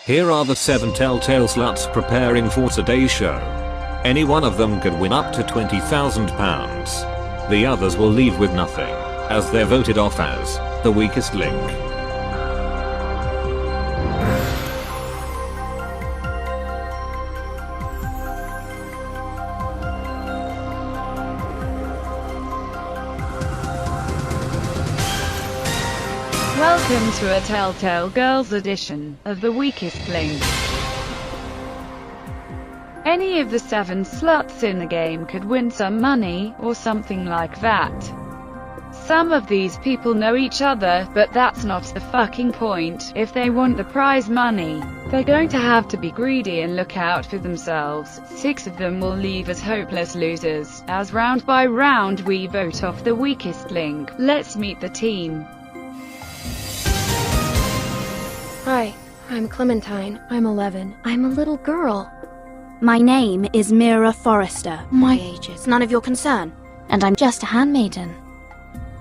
Here are the 7 Telltale sluts preparing for today's show. Any one of them could win up to £20,000. The others will leave with nothing, as they're voted off as the weakest link. Welcome to a Telltale Girls edition of The Weakest Link. Any of the 7 sluts in the game could win some money, or something like that. Some of these people know each other, but that's not the fucking point. If they want the prize money, they're going to have to be greedy and look out for themselves. 6 of them will leave as hopeless losers, as round by round we vote off the weakest link. Let's meet the team. Hi, I'm Clementine. I'm 11. I'm a little girl. My name is Mira Forrester. My age is none of your concern, and I'm just a handmaiden.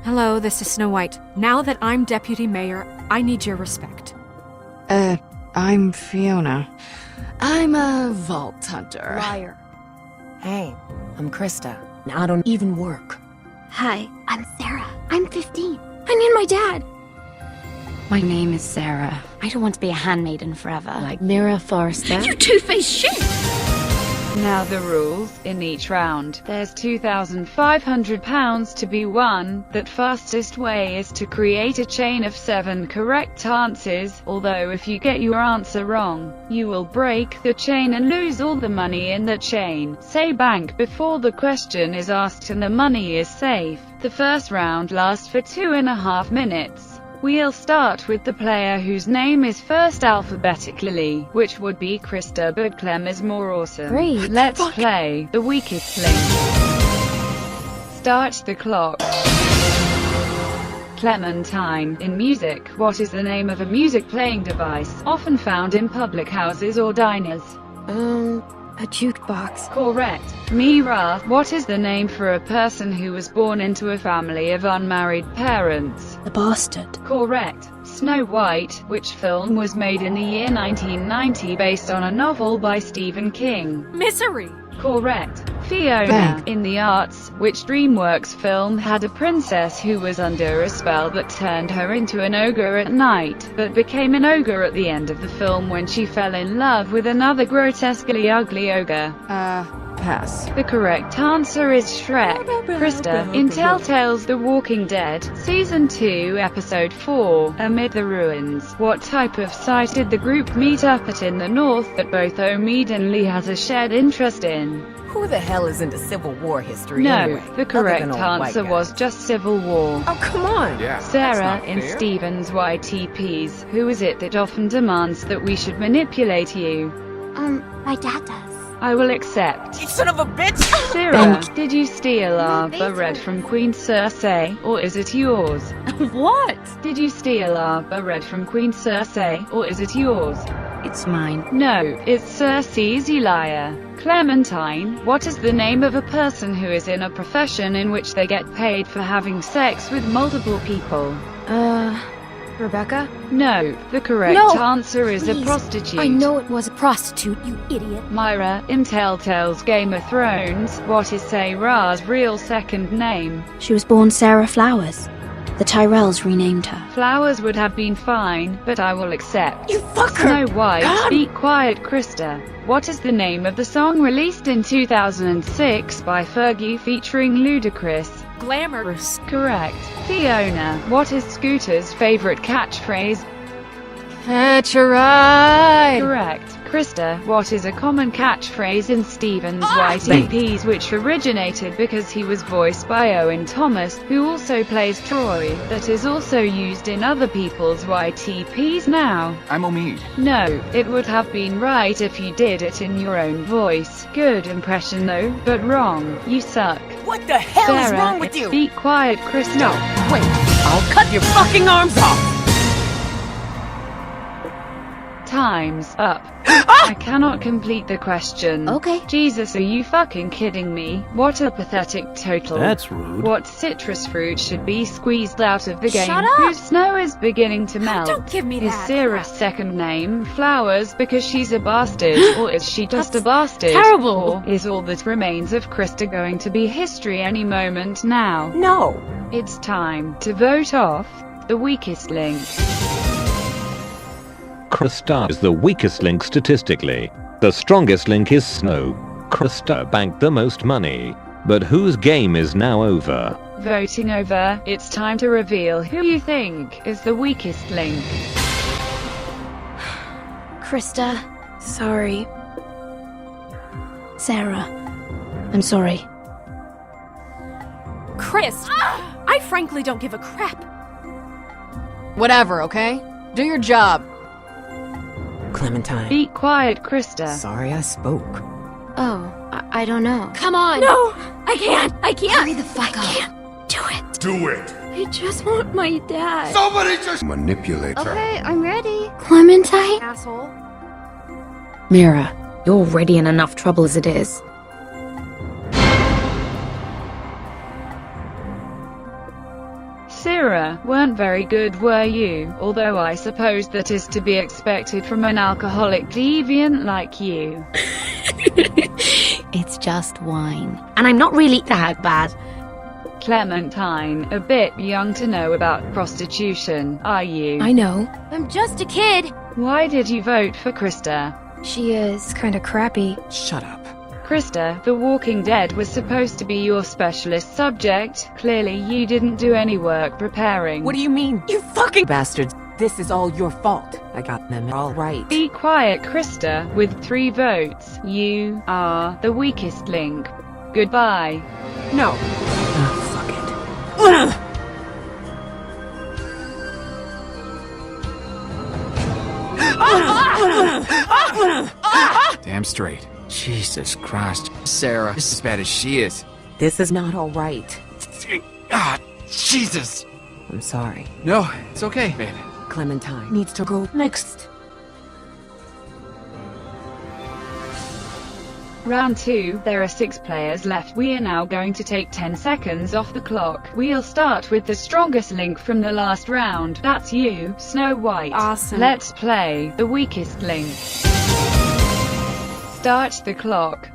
Hello, this is Snow White. Now that I'm deputy mayor, I need your respect. I'm Fiona. I'm a vault hunter. Liar. Hey, I'm Krista. I don't even work. Hi, I'm Sarah. I'm 15. I need my dad. My name is Sarah. I don't want to be a handmaiden forever. Like Mira Forrester. You two-faced shit! Now the rules. In each round, there's £2,500 to be won. The fastest way is to create a chain of 7 correct answers, although if you get your answer wrong, you will break the chain and lose all the money in the chain. Say bank before the question is asked and the money is safe. The first round lasts for 2.5 minutes. We'll start with the player whose name is first alphabetically, which would be Krista, but Clem is more awesome. Great. Let's play The Weakest Link. Start the clock. Clementine. In music, what is the name of a music playing device, often found in public houses or diners? A jukebox. Correct. Mira. What is the name for a person who was born into a family of unmarried parents? The bastard. Correct. Snow White. Which film was made in the year 1990 based on a novel by Stephen King? Misery! Correct. Fiona. In the arts, which DreamWorks film had a princess who was under a spell that turned her into an ogre at night, but became an ogre at the end of the film when she fell in love with another grotesquely ugly ogre? Pass. The correct answer is Shrek. Krista. In Telltale's The Walking Dead, Season 2, Episode 4, Amid the Ruins, what type of site did the group meet up at in the north that both Omid and Lee has a shared interest in? Who the hell is into Civil War history No, anyway? the correct Other than old white answer guys. was just Civil War. Oh, come on! Sarah. In Steven's YTPs, who is it that often demands that we should manipulate you? My dad does. I will accept. You son of a bitch! Sarah, did you steal our red from Queen Cersei, or is it yours? What? Did you steal our red from Queen Cersei, or is it yours? It's mine. No, it's Cersei's, you liar. Clementine. What is the name of a person who is in a profession in which they get paid for having sex with multiple people? Rebecca? No, the correct answer is a prostitute. I know it was a prostitute, you idiot. Myra. In Telltale's Game of Thrones, what is Sarah's real second name? She was born Sarah Flowers. The Tyrells renamed her. Flowers would have been fine, but I will accept. You fucker! Snow White. Be quiet, Krista. What is the name of the song released in 2006 by Fergie featuring Ludacris? Glamorous. Correct. Fiona. What is Scooter's favorite catchphrase? Catch a ride! Correct. Krista. What is a common catchphrase in Steven's YTPs which originated because he was voiced by Owen Thomas, who also plays Troy, that is also used in other people's YTPs now? I'm Omid. No, it would have been right if you did it in your own voice. Good impression though, but wrong. You suck. What the hell Sarah. is wrong with you? Be quiet, Krista. No, wait. I'll cut your fucking arms off! Time's up. I cannot complete the question. Okay. Jesus, are you fucking kidding me? What a pathetic total. That's rude. What citrus fruit should be squeezed out of the game? Shut up! Whose snow is beginning to melt? Don't give me Is that. Sarah's second name Flowers because she's a bastard? Or is she just a bastard? terrible. Or is all that remains of Krista going to be history any moment now? No. It's time to vote off the weakest link. Krista is the weakest link statistically. The strongest link is Snow. Krista banked the most money. But whose game is now over? Voting over, it's time to reveal who you think is the weakest link. Krista. Sorry. Sarah, I'm sorry. Chris! I frankly don't give a crap. Whatever, okay? Do your job. Clementine. Be quiet, Krista. Sorry I spoke. Oh, I don't know. Come on! No! I can't! Hurry the fuck up. can't do it! Do it! I just want my dad. Somebody just manipulate her. Okay, I'm ready. Clementine? Asshole. Mira, you're already in enough trouble as it is. Sarah, weren't very good, were you? Although I suppose that is to be expected from an alcoholic deviant like you. It's just wine. And I'm not really that bad. Clementine, a bit young to know about prostitution, are you? I know. I'm just a kid. Why did you vote for Krista? She is kinda crappy. Shut up. Krista, The Walking Dead was supposed to be your specialist subject. Clearly you didn't do any work preparing. What do you mean? You fucking bastards. This is all your fault. I got them all right. Be quiet, Krista. With 3 votes, you are the weakest link. Goodbye. No. Fuck it. Damn straight. Jesus Christ. Sarah, this is as bad as she is. This is not all right. Ah, Jesus. I'm sorry. No, it's okay, babe. Clementine needs to go next. Round 2, there are 6 players left. We are now going to take 10 seconds off the clock. We'll start with the strongest link from the last round. That's you, Snow White. Awesome. Let's play the weakest link. Start the clock.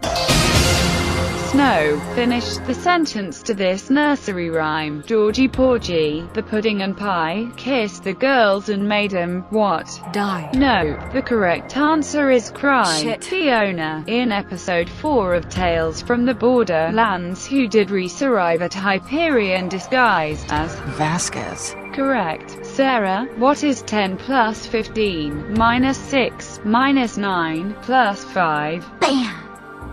Snow, finish the sentence to this nursery rhyme. Georgie Porgy, the pudding and pie, kissed the girls and made 'em what? Die. No, the correct answer is cry. Shit. Fiona, in episode 4 of Tales from the Borderlands, who did Reese arrive at Hyperion disguised as Vasquez. correct. Sarah, what is 10 plus 15 minus 6 minus 9 plus 5? Bam!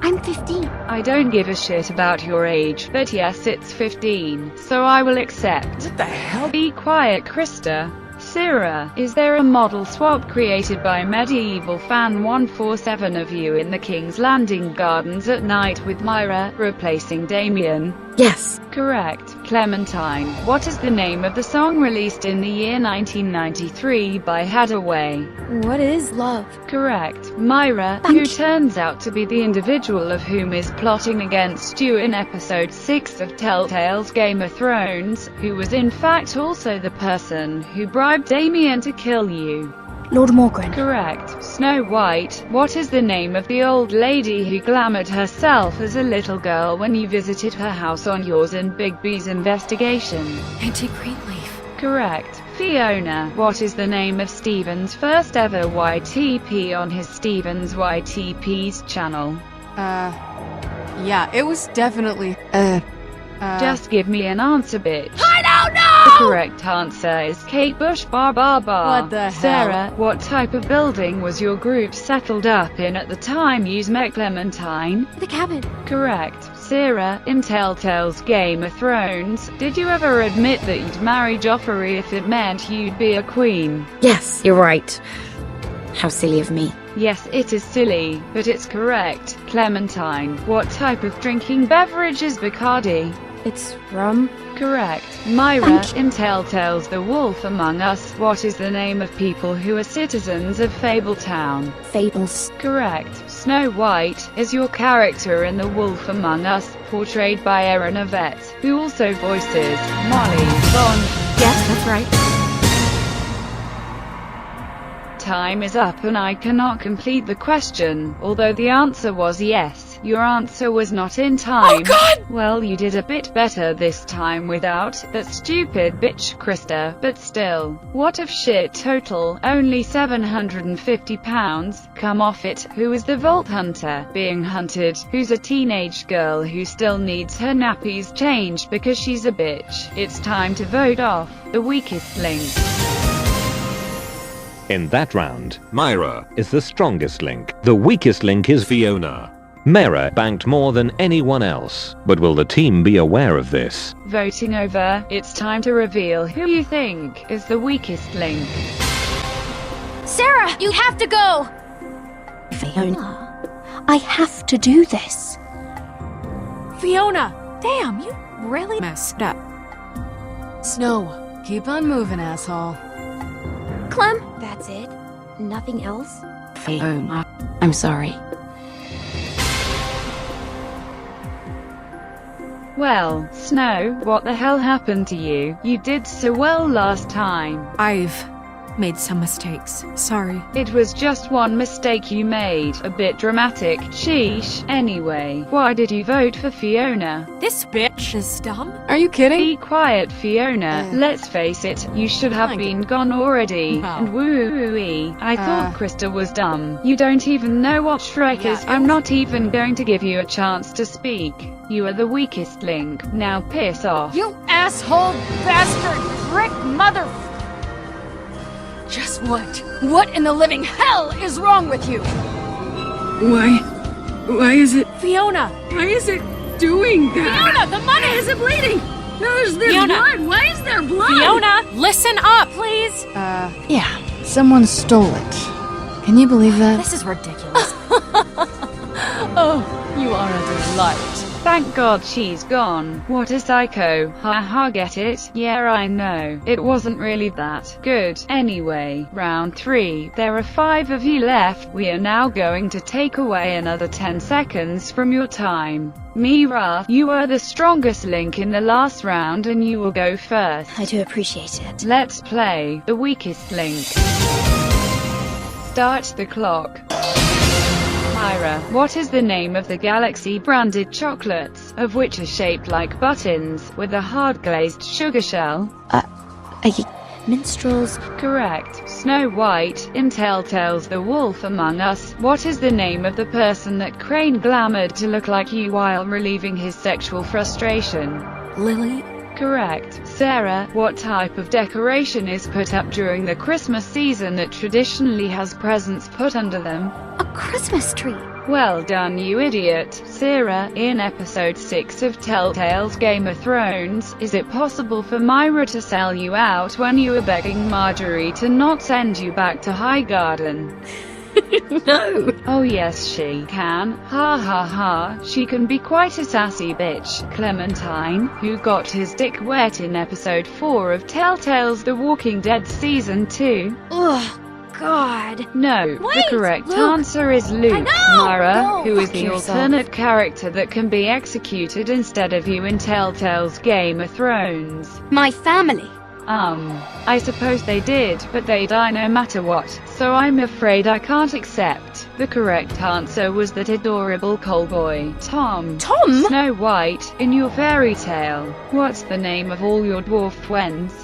I'm 15. I don't give a shit about your age, but yes, it's 15, so I will accept. What the hell? Be quiet, Krista. Sarah, is there a model swap created by Medieval Fan 147 of you in the King's Landing Gardens at night with Myra, replacing Damien? Yes. Correct. Clementine, what is the name of the song released in the year 1993 by Hadaway? What is love? Correct. Myra, who turns out to be the individual of whom is plotting against you in episode 6 of Telltale's Game of Thrones, who was in fact also the person who bribed Damien to kill you. Lord Morgren. Correct. Snow White, what is the name of the old lady who glamoured herself as a little girl when you visited her house on yours and Bigby's investigation? Auntie Greenleaf. Correct. Fiona, what is the name of Steven's first ever YTP on his Steven's YTP's channel? Yeah, it was definitely, Just give me an answer, bitch. I don't know! The correct answer is Kate Bush bar bar bar. What the hell? Sarah, what type of building was your group settled up in at the time you met Clementine? The cabin. Correct. Sarah, in Telltale's Game of Thrones, did you ever admit that you'd marry Joffrey if it meant you'd be a queen? Yes, you're right. How silly of me. Yes, it is silly, but it's correct. Clementine, what type of drinking beverage is Bacardi? It's rum. Correct. Myra, in Telltale's The Wolf Among Us, what is the name of people who are citizens of Fabletown? Fables. Correct. Snow White is your character in The Wolf Among Us, portrayed by Erin Yvette, who also voices Molly Bond. Yes, that's right. Time is up and I cannot complete the question, although the answer was yes. Your answer was not in time. Oh God! Well, you did a bit better this time without that stupid bitch Krista, but still. What of shit total, only £750, come off it. Who is the Vault Hunter being hunted? Who's a teenage girl who still needs her nappies changed because she's a bitch? It's time to vote off the weakest link. In that round, Myra is the strongest link. The weakest link is Fiona. Myra banked more than anyone else, but will the team be aware of this? Voting over, it's time to reveal who you think is the weakest link. Sarah, you have to go! Fiona, I have to do this. Fiona! Damn, you really messed up. Snow, keep on moving, asshole. Clem? That's it? Nothing else? Fiona, I'm sorry. Well, Snow, what the hell happened to you? You did so well last time. I've made some mistakes. Sorry. It was just one mistake you made. A bit dramatic. Sheesh. Anyway, why did you vote for Fiona? This bitch is dumb. Are you kidding? Be quiet, Fiona. Let's face it, you should have been gone already. No. And woo-wee. I thought Krista was dumb. You don't even know what Shrek is. I'm not even going to give you a chance to speak. You are the weakest link. Now piss off. You asshole bastard prick mother... Just what? What in the living hell is wrong with you? Why is it, Fiona! why is it doing that? Fiona, the money isn't bleeding! There's Fiona! blood, why is there blood? Fiona! Listen up, please! Yeah, someone stole it. Can you believe that? This is ridiculous. Oh, you are a delight. Thank God she's gone. What a psycho. Haha, get it? Yeah, I know. It wasn't really that good. Anyway, round 3. There are 5 of you left. We are now going to take away another 10 seconds from your time. Myra, you are the strongest link in the last round and you will go first. I do appreciate it. Let's play the weakest link. Start the clock. Myra, what is the name of the Galaxy-branded chocolates, of which are shaped like buttons, with a hard-glazed sugar shell? Minstrels. Correct. Snow White, in Telltale's The Wolf Among Us, what is the name of the person that Crane glamoured to look like you while relieving his sexual frustration? Lily? Correct. Sarah, what type of decoration is put up during the Christmas season that traditionally has presents put under them? A Christmas tree. Well done, you idiot. Sarah, in episode 6 of Telltale's Game of Thrones, is it possible for Myra to sell you out when you were begging Marjorie to not send you back to Highgarden? No. Oh yes she can. Ha ha ha. She can be quite a sassy bitch. Clementine, who got his dick wet in episode 4 of Telltale's The Walking Dead season 2. Ugh. God. No, Wait, the correct Luke. answer is Luke. know. Myra, Go who is fuck the yourself. alternate character that can be executed instead of you in Telltale's Game of Thrones. My family. I suppose they did, but they die no matter what, so I'm afraid I can't accept. The correct answer was that adorable cowboy, Tom. Tom? Snow White, in your fairy tale. What's the name of all your dwarf friends?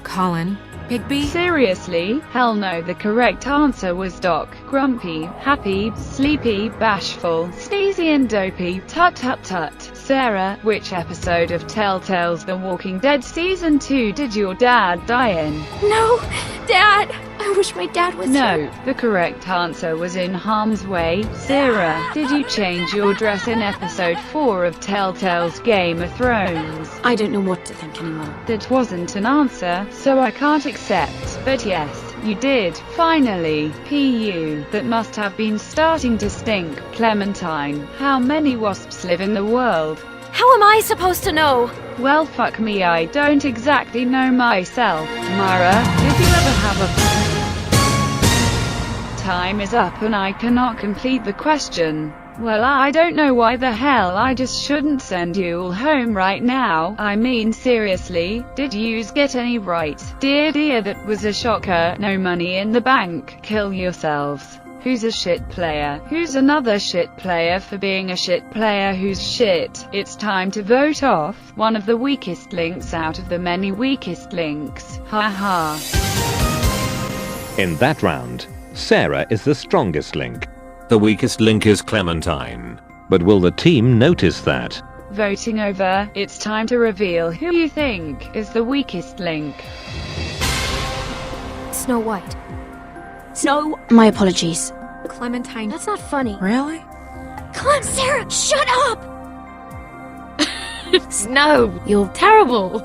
Colin? Bigby? Seriously? Hell no, the correct answer was Doc. Grumpy, happy, sleepy, bashful, sneezy and dopey. Tut tut tut. Sarah, which episode of Telltale's The Walking Dead season 2 did your dad die in? No, Dad. I wish my dad was No, here. the correct answer was In Harm's Way. Sarah, did you change your dress in episode 4 of Telltale's Game of Thrones? I don't know what to think anymore. That wasn't an answer, so I can't accept. But yes, you did, finally. PU, that must have been starting to stink. Clementine, how many wasps live in the world? How am I supposed to know? Well, fuck me, I don't exactly know myself. Myra, did you ever have a... Time is up and I cannot complete the question. Well, I don't know why the hell I just shouldn't send you all home right now. I mean, seriously, did yous get any right? Dear, that was a shocker. No money in the bank. Kill yourselves. Who's a shit player? Who's another shit player for being a shit player who's shit? It's time to vote off one of the weakest links out of the many weakest links. Ha ha. In that round, Sarah is the strongest link. The weakest link is Clementine. But will the team notice that? Voting over, it's time to reveal who you think is the weakest link. Snow White. Snow. My apologies. Clementine. That's not funny. Really? Come on, Sarah, shut up! Snow, you're terrible.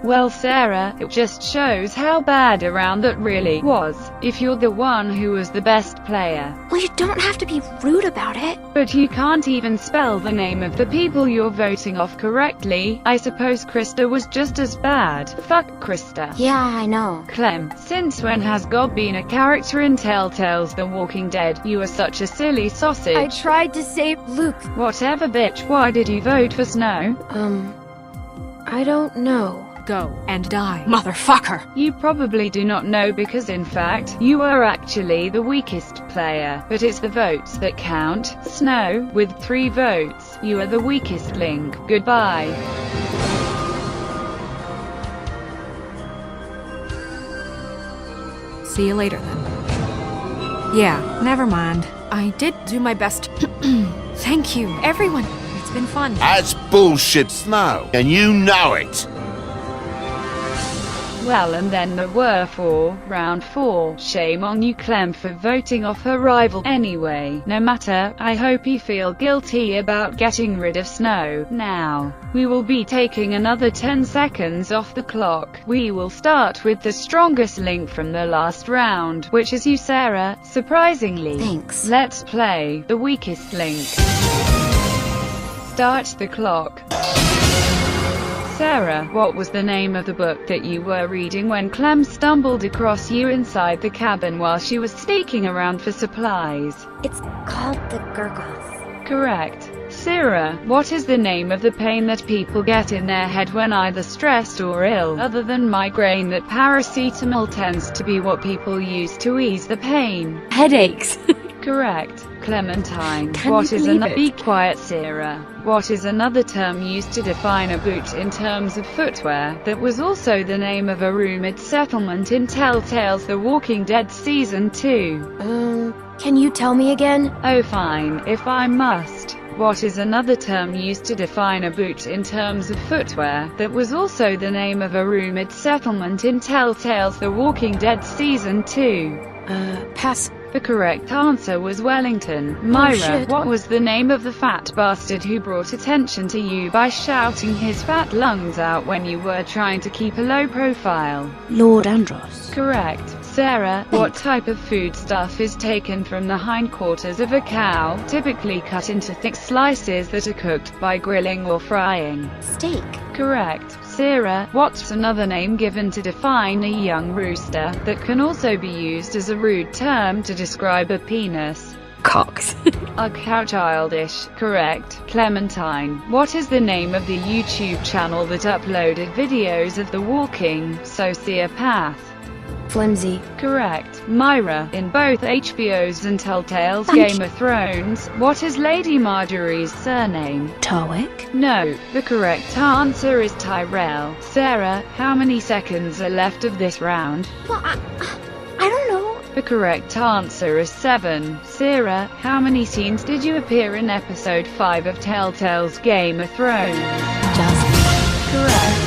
Well, Sarah, it just shows how bad a round that really was, if you're the one who was the best player. Well, you don't have to be rude about it. But you can't even spell the name of the people you're voting off correctly. I suppose Krista was just as bad. Fuck Krista. Yeah, I know. Clem, since when has God been a character in Telltale's The Walking Dead? You are such a silly sausage. I tried to save Luke. Whatever, bitch, why did you vote for Snow? I don't know. Go and die, motherfucker. You probably do not know because in fact, you are actually the weakest player, but it's the votes that count. Snow, with 3 votes, you are the weakest link. Goodbye. See you later then. Yeah, never mind. I did do my best. Thank you, everyone. It's been fun. That's bullshit, Snow, and you know it. Well, and then there were 4, round 4. Shame on you, Clem, for voting off her rival. Anyway, no matter, I hope you feel guilty about getting rid of Snow. Now, we will be taking another 10 seconds off the clock. We will start with the strongest link from the last round, which is you, Sarah, surprisingly. Thanks. Let's play the weakest link. Start the clock. Sarah, what was the name of the book that you were reading when Clem stumbled across you inside the cabin while she was sneaking around for supplies? It's called The Gurgles. Correct. Sarah, what is the name of the pain that people get in their head when either stressed or ill? Other than migraine, that paracetamol tends to be what people use to ease the pain. Headaches. Correct. Clementine, Can what you is believe another? it? Be quiet, Sarah. What is another term used to define a boot in terms of footwear, that was also the name of a rumored settlement in Telltale's The Walking Dead Season 2? Can you tell me again? Oh fine, if I must. What is another term used to define a boot in terms of footwear, that was also the name of a rumored settlement in Telltale's The Walking Dead Season 2? Pass. The correct answer was Wellington. Myra, shit. what was the name of the fat bastard who brought attention to you by shouting his fat lungs out when you were trying to keep a low profile? Lord Andros. Correct. Sarah, what type of foodstuff is taken from the hindquarters of a cow, typically cut into thick slices that are cooked by grilling or frying? Steak. Correct. Sarah, what's another name given to define a young rooster, that can also be used as a rude term to describe a penis? Cocks. Ugh, how childish. Correct. Clementine, what is the name of the YouTube channel that uploaded videos of the walking sociopath? Flimsy. Correct. Myra, in both HBO's and Telltale's Thank Game of Thrones, what is Lady Marjorie's surname? Tarwick. No, the correct answer is Tyrell. Sarah, how many seconds are left of this round? Well, I don't know. The correct answer is 7. Sarah, how many scenes did you appear in episode 5 of Telltale's Game of Thrones? Just. Correct.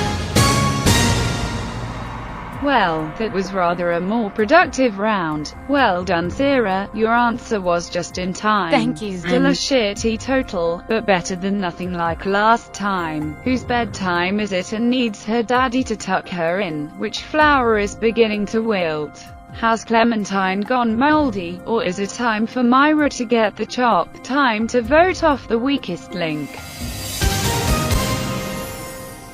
Well, that was rather a more productive round. Well done, Sarah. Your answer was just in time. Thank you. Still a shitty total, but better than nothing like last time. Whose bedtime is it and needs her daddy to tuck her in? Which flower is beginning to wilt? Has Clementine gone moldy, or is it time for Myra to get the chop? Time to vote off the weakest link.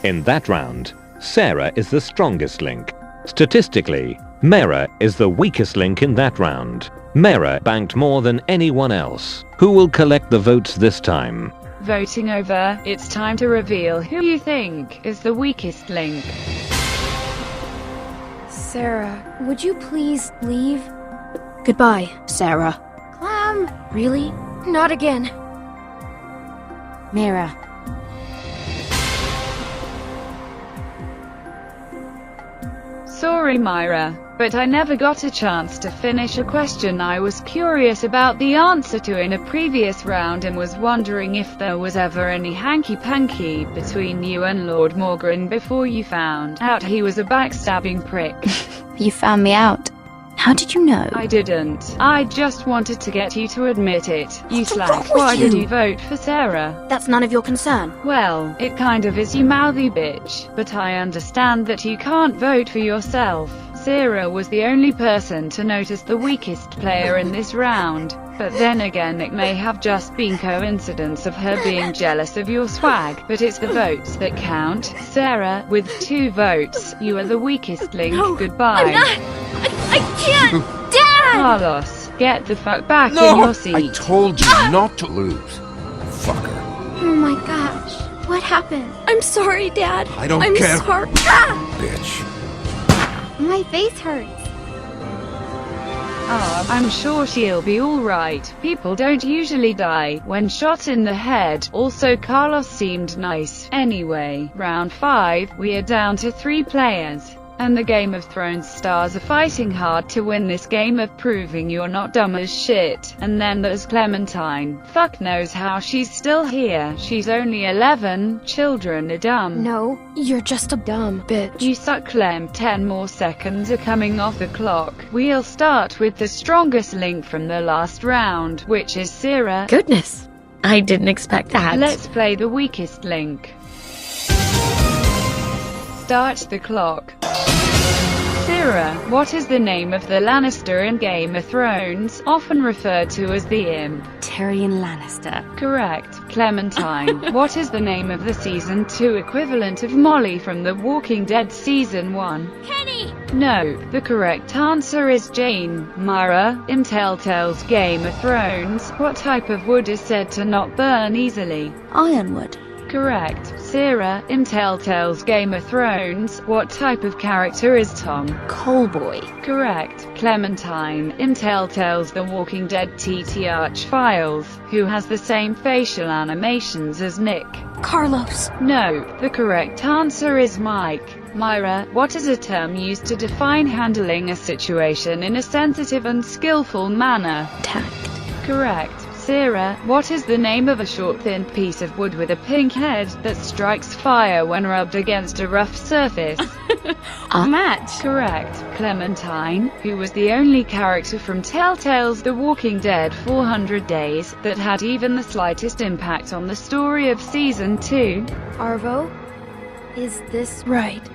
In that round, Sarah is the strongest link. Statistically, Myra is the weakest link in that round. Myra banked more than anyone else. Who will collect the votes this time? Voting over, it's time to reveal who you think is the weakest link. Sarah, would you please leave? Goodbye, Sarah. Clem! Really? Not again. Mira. Sorry, Myra, but I never got a chance to finish a question I was curious about the answer to in a previous round and was wondering if there was ever any hanky-panky between you and Lord Morgan before you found out he was a backstabbing prick. You found me out. How did you know? I didn't. I just wanted to get you to admit it. You What's wrong slag. with Why did you? you vote for Sarah? That's none of your concern. Well, it kind of is, you mouthy bitch. But I understand that you can't vote for yourself. Sarah was the only person to notice the weakest player in this round. But then again, it may have just been coincidence of her being jealous of your swag. But it's the votes that count. Sarah, with 2 votes, you are the weakest link. No, Goodbye. I'm not! I can't! Dad! Carlos, get the fuck back No! in your seat. I told you not to lose. Fucker. Oh my gosh. What happened? I'm sorry, Dad. I don't I'm care. sorry. Bitch. My face hurts. I'm sure she'll be alright. People don't usually die when shot in the head. Also, Carlos seemed nice. Anyway, round 5, we are down to 3 players. And the Game of Thrones stars are fighting hard to win this game of proving you're not dumb as shit. And then there's Clementine. Fuck knows how she's still here. She's only 11. Children are dumb. No, you're just a dumb bitch. You suck, Clem. 10 more seconds are coming off the clock. We'll start with the strongest link from the last round, which is Sarah. Goodness, I didn't expect that. Let's play the weakest link. Start the clock. Sarah, what is the name of the Lannister in Game of Thrones, often referred to as the Imp? Tyrion Lannister. Correct. Clementine, what is the name of the Season 2 equivalent of Molly from The Walking Dead Season 1? Kenny! No, the correct answer is Jane. Myra, in Telltale's Game of Thrones, what type of wood is said to not burn easily? Ironwood. Correct. Sarah, in Telltale's Game of Thrones, what type of character is Tom? Coalboy. Correct. Clementine, in Telltale's The Walking Dead TT Arch-Files, who has the same facial animations as Nick? Carlos. No, the correct answer is Mike. Myra, what is a term used to define handling a situation in a sensitive and skillful manner? Tact. Correct. Sarah, what is the name of a short thin piece of wood with a pink head that strikes fire when rubbed against a rough surface? Match. Correct. Clementine, who was the only character from Telltale's The Walking Dead 400 Days that had even the slightest impact on the story of Season 2? Arvo? Is this right?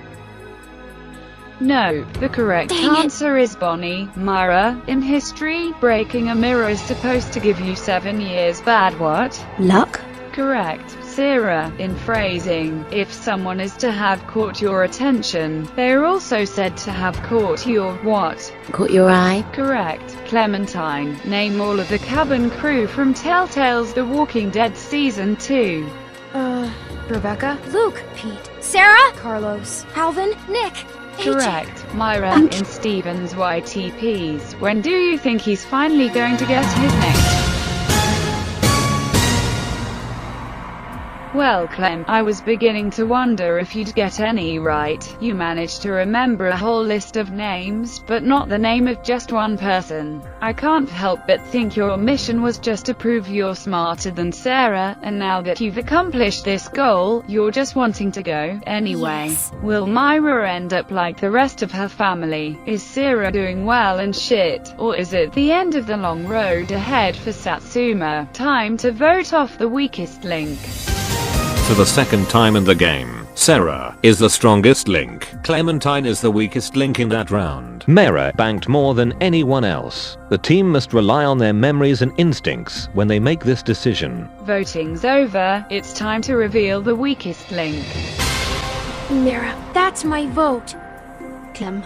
No, the correct Dang it. answer is Bonnie. Myra, in history, breaking a mirror is supposed to give you 7 years bad what? Luck. Correct. Sarah, in phrasing, if someone is to have caught your attention, they are also said to have caught your what? Caught your eye. Correct. Clementine, name all of the cabin crew from Telltale's The Walking Dead Season 2. Rebecca? Luke? Pete? Sarah? Carlos? Alvin? Nick? Correct. Myra, in Steven's YTPs, when do you think he's finally going to get his next? Well, Clem, I was beginning to wonder if you'd get any right. You managed to remember a whole list of names, but not the name of just one person. I can't help but think your mission was just to prove you're smarter than Sarah, and now that you've accomplished this goal, you're just wanting to go anyway. Yes. Will Myra end up like the rest of her family? Is Sarah doing well and shit, or is it the end of the long road ahead for Satsuma? Time to vote off the weakest link. For the second time in the game, Sarah is the strongest link. Clementine is the weakest link in that round. Mera banked more than anyone else. The team must rely on their memories and instincts when they make this decision. Voting's over. It's time to reveal the weakest link. Mira, that's my vote. Clem.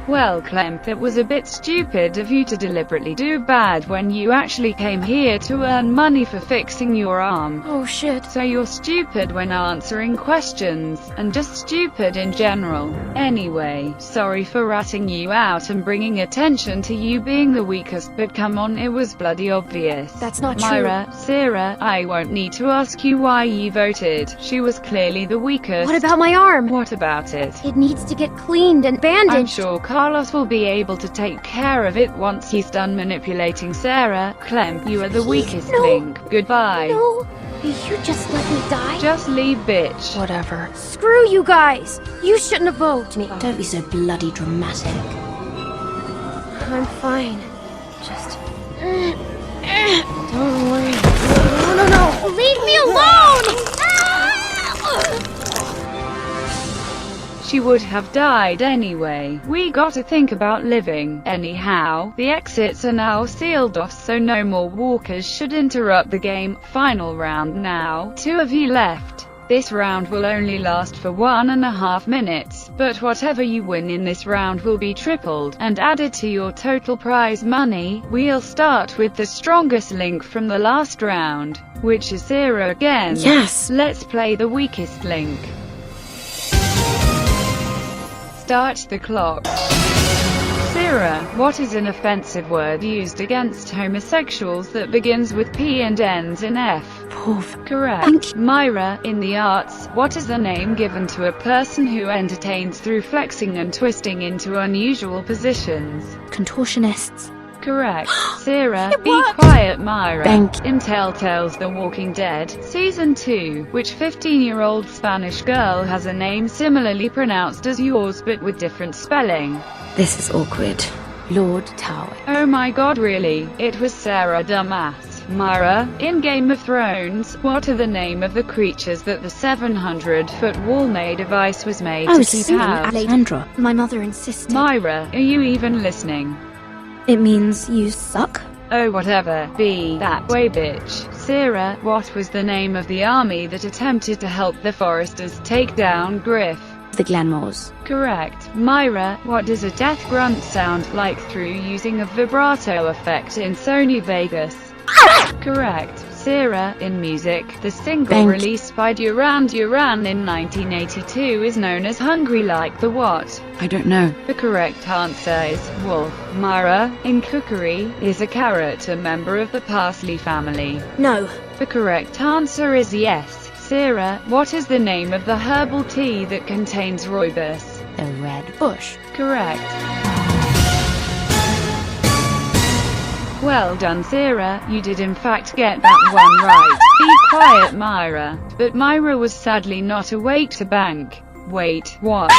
Well, Clem, it was a bit stupid of you to deliberately do bad when you actually came here to earn money for fixing your arm. Oh shit. So you're stupid when answering questions, and just stupid in general. Anyway, sorry for ratting you out and bringing attention to you being the weakest, but come on, it was bloody obvious. That's not Myra, Sarah, I won't need to ask you why you voted. She was clearly the weakest. What about my arm? What about it? It needs to get cleaned and bandaged. I'm sure Carlos will be able to take care of it once he's done manipulating Sarah. Clem, you are the weakest link. Goodbye. No, you just let me die? Just leave, bitch. Whatever. Screw you guys. You shouldn't have voted me. Don't be so bloody dramatic. I'm fine. Just... Don't worry. No. Leave me alone! She would have died anyway. We got to think about living. Anyhow, the exits are now sealed off, so no more walkers should interrupt the game. Final round now. 2 of you left. This round will only last for 1.5 minutes, but whatever you win in this round will be tripled and added to your total prize money. We'll start with the strongest link from the last round, which is Sarah again. Yes! Let's play the weakest link. Start the clock. Sarah, what is an offensive word used against homosexuals that begins with P and ends in F? Poof. Correct. Myra, in the arts, what is the name given to a person who entertains through flexing and twisting into unusual positions? Contortionists. Correct. Sarah, be quiet, Myra. Thank In Telltale's The Walking Dead, Season 2, which 15-year-old Spanish girl has a name similarly pronounced as yours but with different spelling? This is awkward. Lord Tower. Oh my god, really? It was Sarah, dumbass. Myra, in Game of Thrones, what are the name of the creatures that the 700-foot wall-made device was made to keep out? Alexandra. My mother insisted. Myra, are you even listening? It means you suck? Oh whatever, be that way, bitch. Sarah, what was the name of the army that attempted to help the Foresters take down Griff? The Glenmores. Correct. Myra, what does a death grunt sound like through using a vibrato effect in Sony Vegas? Correct. Sarah, in music, the single released by Duran Duran in 1982 is known as Hungry Like the What? I don't know. The correct answer is wolf. Myra, in cookery, is a carrot a member of the parsley family? No. The correct answer is yes. Sarah, what is the name of the herbal tea that contains rooibos? The Red Bush. Correct. Well done, Sarah, you did in fact get that one right. Be quiet, Myra. But Myra was sadly not awake to bank. Wait, what?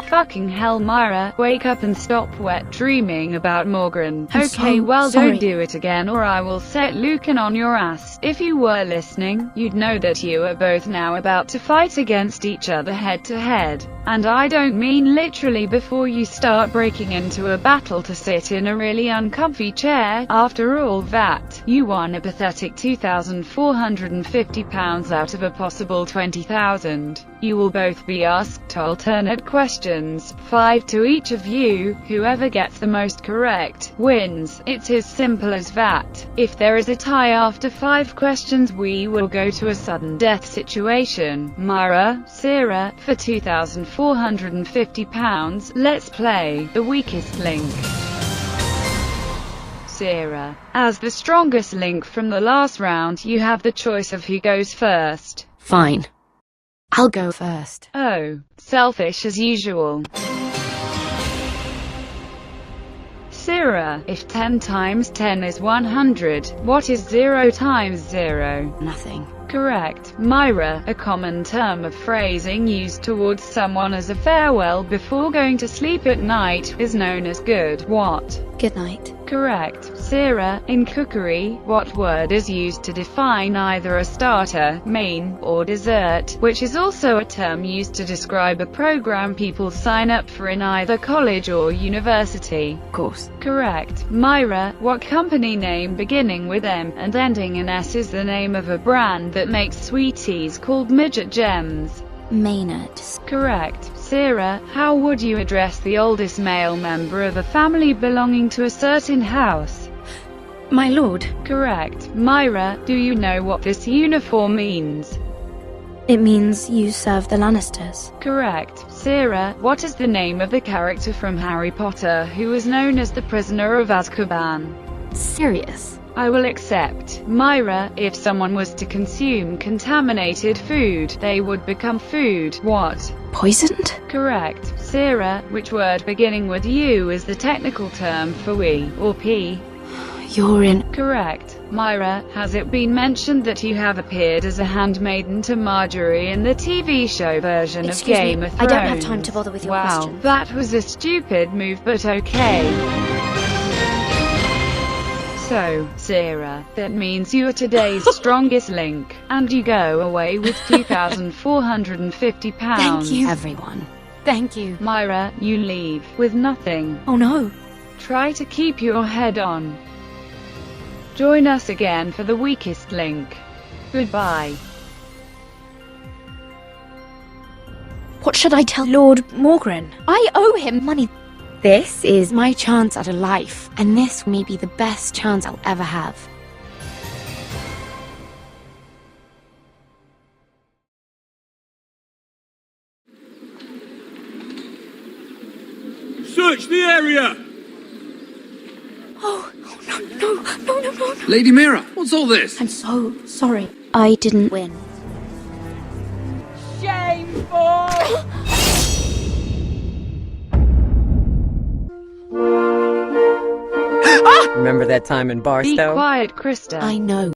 Fucking hell, Myra, wake up and stop wet dreaming about Morgan. I'm Okay, so well sorry. don't do it again or I will set Lucan on your ass. If you were listening, you'd know that you are both now about to fight against each other head to head. And I don't mean literally before you start breaking into a battle to sit in a really uncomfy chair. After all that, you won a pathetic £2,450 out of a possible 20,000. You will both be asked alternate questions, 5 to each of you. Whoever gets the most correct wins. It's as simple as that. If there is a tie after 5 questions, we will go to a sudden death situation. Myra, Sarah, for £2,450, let's play the weakest link. Sarah, as the strongest link from the last round, you have the choice of who goes first. Fine. I'll go first. Oh, selfish as usual. Sarah, if 10 times 10 is 100, what is 0 times 0? Nothing. Correct. Myra, a common term of phrasing used towards someone as a farewell before going to sleep at night, is known as good what? Good night. Correct. Sarah, in cookery, what word is used to define either a starter, main, or dessert, which is also a term used to describe a program people sign up for in either college or university? Course. Correct. Myra, what company name beginning with M and ending in S is the name of a brand that makes sweeties called Midget Gems? Maynard's. Correct. Sarah, how would you address the oldest male member of a family belonging to a certain house? My lord. Correct. Myra, do you know what this uniform means? It means you serve the Lannisters. Correct. Sarah, what is the name of the character from Harry Potter who is known as the Prisoner of Azkaban? Sirius. I will accept. Myra, if someone was to consume contaminated food, they would become food what? Poisoned? Correct. Sarah, which word beginning with U is the technical term for we, or P? Urine. Correct. Myra, has it been mentioned that you have appeared as a handmaiden to Marjorie in the TV show version of Game of Thrones? I don't have time to bother with your questions. Wow, that was a stupid move, but okay. So, Sarah, that means you are today's strongest link, and you go away with £2,450. Thank you, everyone. Thank you. Myra, you leave with nothing. Oh no. Try to keep your head on. Join us again for the weakest link. Goodbye. What should I tell Lord Morgren? I owe him money. This is my chance at a life, and this may be the best chance I'll ever have. Search the area! Oh, no. Lady Mira, what's all this? I'm so sorry. I didn't win. Shameful! Remember that time in Be Barstow? quiet, Krista. I know.